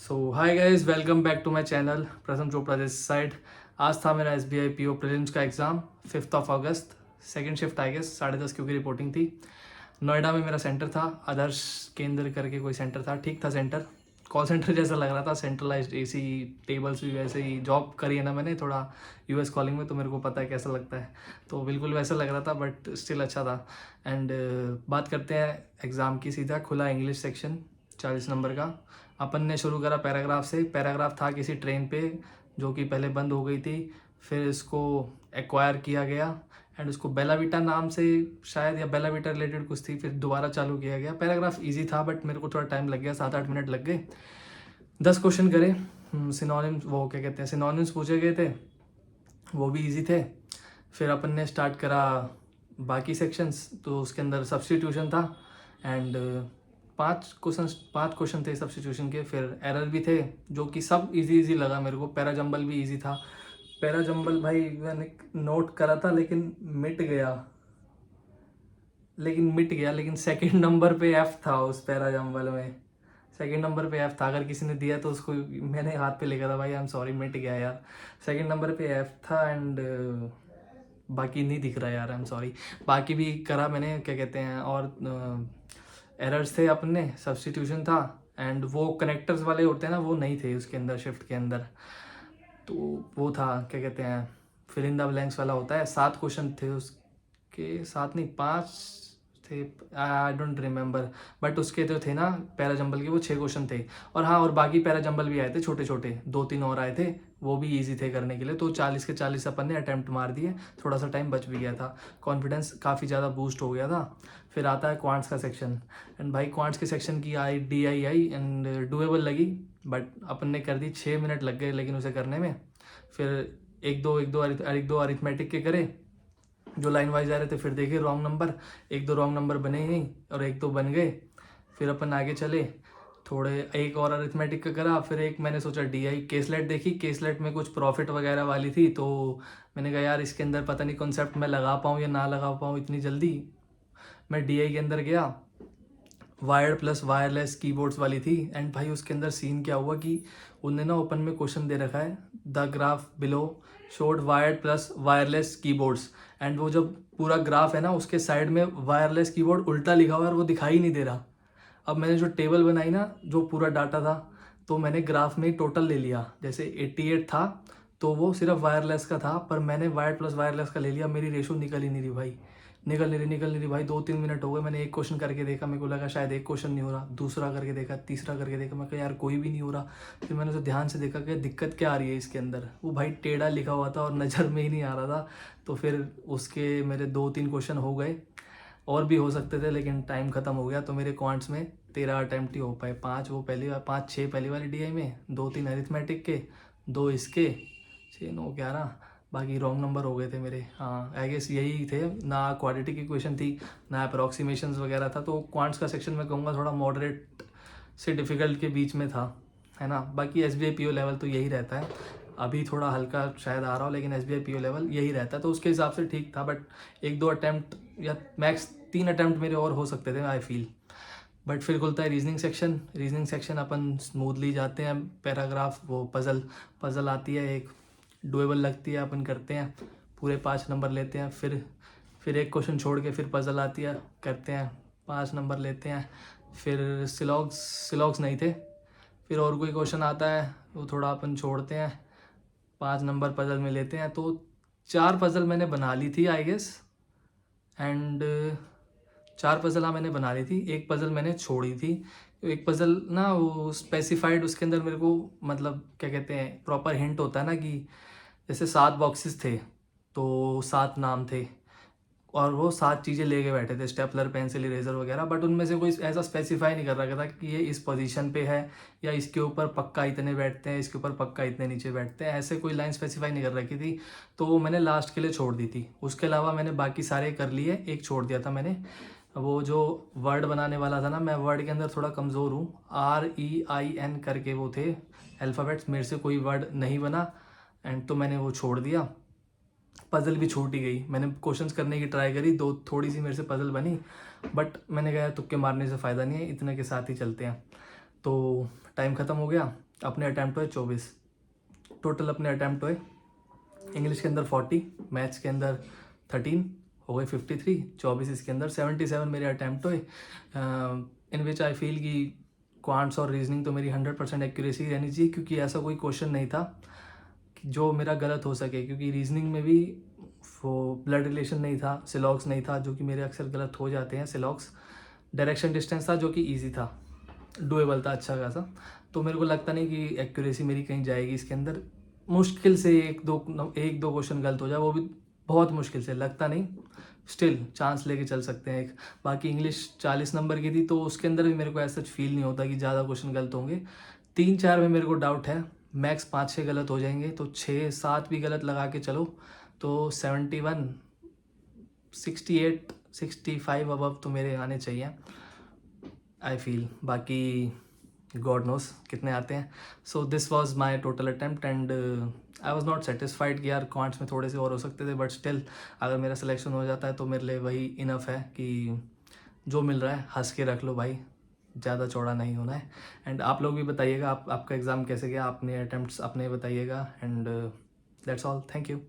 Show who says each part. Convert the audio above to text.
Speaker 1: So hi guys, welcome back to my channel Pratham Chopra this side. आज था मेरा SBI PO prelims का exam 5 अगस्त, सेकंड शिफ्ट आई गेस 10:30 की रिपोर्टिंग थी। नोएडा में मेरा सेंटर था, आदर्श केंद्र करके कोई सेंटर था। ठीक था सेंटर, कॉल सेंटर जैसा लग रहा था, सेंट्रलाइज्ड AC, टेबल्स भी वैसे ही। जॉब करी है ना मैंने थोड़ा US कॉलिंग में, तो मेरे को पता है कैसा लगता है। तो बिल्कुल वैसा लग रहा था बट स्टिल अच्छा था। एंड बात करते हैं एग्ज़ाम की। सीधा खुला इंग्लिश सेक्शन 40 नंबर का। अपन ने शुरू करा पैराग्राफ से। पैराग्राफ था किसी ट्रेन पे जो कि पहले बंद हो गई थी, फिर इसको एक्वायर किया गया एंड उसको बेलाविटा नाम से शायद, या बेलाविटा रिलेटेड कुछ थी, फिर दोबारा चालू किया गया। पैराग्राफ इजी था बट मेरे को थोड़ा टाइम लग गया, 7-8 मिनट लग गए। 10 क्वेश्चन करे। सिनोनिम्स, वो क्या कहते हैं, सिनोनिम्स पूछे गए थे, वो भी इजी थे। फिर अपन ने स्टार्ट करा बाकी सेक्शंस, तो उसके अंदर सब्स्टिट्यूशन था एंड 5 क्वेश्चन थे सब्स्टिट्यूशन के। फिर एरर भी थे जो कि सब इजी इजी लगा मेरे को। पैरा जंबल भी इजी था। पैरा जंबल भाई मैंने नोट करा था लेकिन लेकिन सेकंड नंबर पे एफ था उस पैरा जंबल में। सेकंड नंबर पे एफ था। अगर किसी ने दिया तो उसको मैंने हाथ पे लिखा था, भाई आई एम सॉरी, मिट गया यार। सेकंड नंबर पे एफ था एंड बाकी नहीं दिख रहा यार, आई एम सॉरी। बाकी भी करा मैंने, क्या कहते हैं, और एरर्स थे अपने, सब्स्टिट्यूशन था एंड वो कनेक्टर्स वाले होते हैं ना, वो नहीं थे उसके अंदर, शिफ्ट के अंदर। तो वो था, क्या कहते हैं, फिल इन द ब्लैंक्स वाला होता है। 7 क्वेश्चन थे उसके, 7 नहीं 5 थे, आई डोंट रिमेम्बर। बट उसके जो थे ना पैरा जंबल के, वो 6 क्वेश्चन थे। और हाँ, और बाकी पैरा जंबल भी आए थे छोटे छोटे, 2-3 और आए थे, वो भी इजी थे करने के लिए। तो 40 के 40 अपन ने अटैम्प्ट मार दिए, थोड़ा सा टाइम बच भी गया था, कॉन्फिडेंस काफ़ी ज़्यादा बूस्ट हो गया था। फिर आता है क्वांट्स का सेक्शन एंड भाई क्वांट्स के सेक्शन की DII एंड डुएबल लगी, बट अपन ने कर दी। 6 मिनट लग गए लेकिन उसे करने में। फिर एक दो अरिथमेटिक के करे जो लाइन वाइज आ रहे थे। फिर देखे रॉन्ग नंबर, एक दो रॉन्ग नंबर बने ही नहीं और एक दो बन गए। फिर अपन आगे चले, थोड़े एक और अरिथमेटिक का करा। फिर एक मैंने सोचा DI केसलेट देखी, केसलेट में कुछ प्रॉफिट वगैरह वाली थी, तो मैंने कहा यार इसके अंदर पता नहीं कॉन्सेप्ट मैं लगा पाऊँ या ना लगा पाऊँ इतनी जल्दी। मैं DI के अंदर गया, वायर्ड प्लस वायरलेस कीबोर्ड्स वाली थी। एंड भाई उसके अंदर सीन क्या हुआ कि उनने ना ओपन में क्वेश्चन दे रखा है, the graph below showed wired plus wireless keyboards. And वो जब पूरा ग्राफ है ना, उसके साइड में वायरलेस कीबोर्ड उल्टा लिखा हुआ है और वो दिखाई नहीं दे रहा। अब मैंने जो टेबल बनाई ना, जो पूरा डाटा था, तो मैंने ग्राफ में टोटल ले लिया। जैसे 88 था तो वो सिर्फ वायरलेस का था, पर मैंने वायर्ड प्लस वायरलेस का ले लिया। मेरी रेशो निकल ही नहीं रही भाई, निकल नहीं रही भाई। 2-3 मिनट हो गए, मैंने एक क्वेश्चन करके देखा, मेरे को लगा शायद एक क्वेश्चन नहीं हो रहा। दूसरा करके देखा, तीसरा करके देखा, मैं कहा यार कोई भी नहीं हो रहा। फिर मैंने उसे ध्यान से देखा कि दिक्कत क्या आ रही है इसके अंदर। वो भाई टेढ़ा लिखा हुआ था और नज़र में ही नहीं आ रहा था। तो फिर उसके मेरे 2-3 क्वेश्चन हो गए, और भी हो सकते थे लेकिन टाइम ख़त्म हो गया। तो मेरे क्वांट्स में 13 अटैम्प्ट ही हो पाए। 5 वो पहली बार, 5-6 पहली वाली DI में, 2-3 अरिथमेटिक के, 2 इसके, 6-9-11, बाकी रॉन्ग नंबर हो गए थे मेरे। हाँ आई गेस यही थे ना। क्वाड्रेटिक इक्वेशन थी ना, अप्रॉक्सीमेशंस वगैरह था। तो क्वांट्स का सेक्शन मैं कहूँगा थोड़ा मॉडरेट से डिफ़िकल्ट के बीच में था, है ना। बाकी SBI PO लेवल तो यही रहता है। अभी थोड़ा हल्का शायद आ रहा हो लेकिन SBI PO लेवल यही रहता है, तो उसके हिसाब से ठीक था। बट 1-2 अटैम्प्ट या मैक्स 3 अटैम्प्ट मेरे और हो सकते थे, आई फील। बट फिर खुलता है रीजनिंग सेक्शन अपन स्मूथली जाते हैं। पैराग्राफ, वो पज़ल आती है एक, डुएबल लगती है, अपन करते हैं, पूरे 5 नंबर लेते हैं। फिर एक क्वेश्चन छोड़ के फिर पज़ल आती है, करते हैं, 5 नंबर लेते हैं। फिर सिलॉग्स नहीं थे। फिर और कोई क्वेश्चन आता है वो थोड़ा अपन छोड़ते हैं, 5 नंबर पज़ल में लेते हैं। तो 4 पज़ल मैंने बना ली थी आई गेस। एंड 4 पज़ल हाँ मैंने बना ली थी, एक पज़ल मैंने छोड़ी थी। तो एक पज़ल ना वो स्पेसिफाइड, उसके अंदर मेरे को मतलब क्या कहते हैं, प्रॉपर हिंट होता है ना कि जैसे 7 बॉक्सेस थे तो 7 नाम थे और वो 7 चीज़ें लेके बैठे थे, स्टेपलर, पेंसिल, इरेजर वगैरह। बट उनमें से कोई ऐसा स्पेसिफाई नहीं कर रखा था कि ये इस पोजीशन पे है या इसके ऊपर पक्का इतने बैठते हैं, इसके ऊपर पक्का इतने नीचे बैठते हैं, ऐसे कोई लाइन स्पेसिफाई नहीं कर रखी थी। तो वो मैंने लास्ट के लिए छोड़ दी थी। उसके अलावा मैंने बाकी सारे कर लिए, एक छोड़ दिया था मैंने। वो जो वर्ड बनाने वाला था ना, मैं वर्ड के अंदर थोड़ा कमज़ोर हूँ। REIN करके वो थे अल्फ़ाबेट्स, मेरे से कोई वर्ड नहीं बना एंड तो मैंने वो छोड़ दिया। पज़ल भी छूट ही गई। मैंने क्वेश्चंस करने की ट्राई करी, 2 थोड़ी सी मेरे से पज़ल बनी, बट मैंने कहा तुक्के मारने से फ़ायदा नहीं है, इतने के साथ ही चलते हैं। तो टाइम ख़त्म हो गया। अपने अटैम्प्ट हुए 24, टोटल अपने अटैम्प्ट हुए इंग्लिश के अंदर 40, मैथ्स के अंदर 13, हो गए 53, 24 इसके अंदर 77 मेरे अटैम्प्ट हुए, इन विच आई फील कि क्वांट्स और रीजनिंग तो मेरी 100% एक्यूरेसी रहनी चाहिए, क्योंकि ऐसा कोई क्वेश्चन नहीं था जो मेरा गलत हो सके, क्योंकि रीजनिंग में भी वो ब्लड रिलेशन नहीं था, सिलॉक्स नहीं था जो कि मेरे अक्सर गलत हो जाते हैं, सिलॉक्स डायरेक्शन डिस्टेंस था जो कि ईजी था, डुएबल था अच्छा खासा। तो मेरे को लगता नहीं कि एक्यूरेसी मेरी कहीं जाएगी इसके अंदर, मुश्किल से एक दो क्वेश्चन गलत हो जाए, वो भी बहुत मुश्किल से, लगता नहीं, स्टिल चांस लेके चल सकते हैं एक। बाकी इंग्लिश 40 नंबर की थी तो उसके अंदर भी मेरे को ऐसा फील नहीं होता कि ज़्यादा क्वेश्चन गलत होंगे, 3-4 में मेरे को डाउट है, मैक्स 5-6 गलत हो जाएंगे, तो 6-7 भी गलत लगा के चलो तो 71, 68, 65 अबव तो मेरे आने चाहिए आई फील, बाकी गॉड नोस कितने आते हैं। So this was my total attempt and I was not satisfied कि यार क्वांट्स में थोड़े से और हो सकते थे, बट स्टिल अगर मेरा सिलेक्शन हो जाता है तो मेरे लिए वही इनफ है कि जो मिल रहा है हंस के रख लो भाई, ज़्यादा चौड़ा नहीं होना है। एंड आप लोग भी बताइएगा आपका एग्ज़ाम कैसे गया, आपने अटैम्प्ट्स अपने बताइएगा, and that's all, thank you.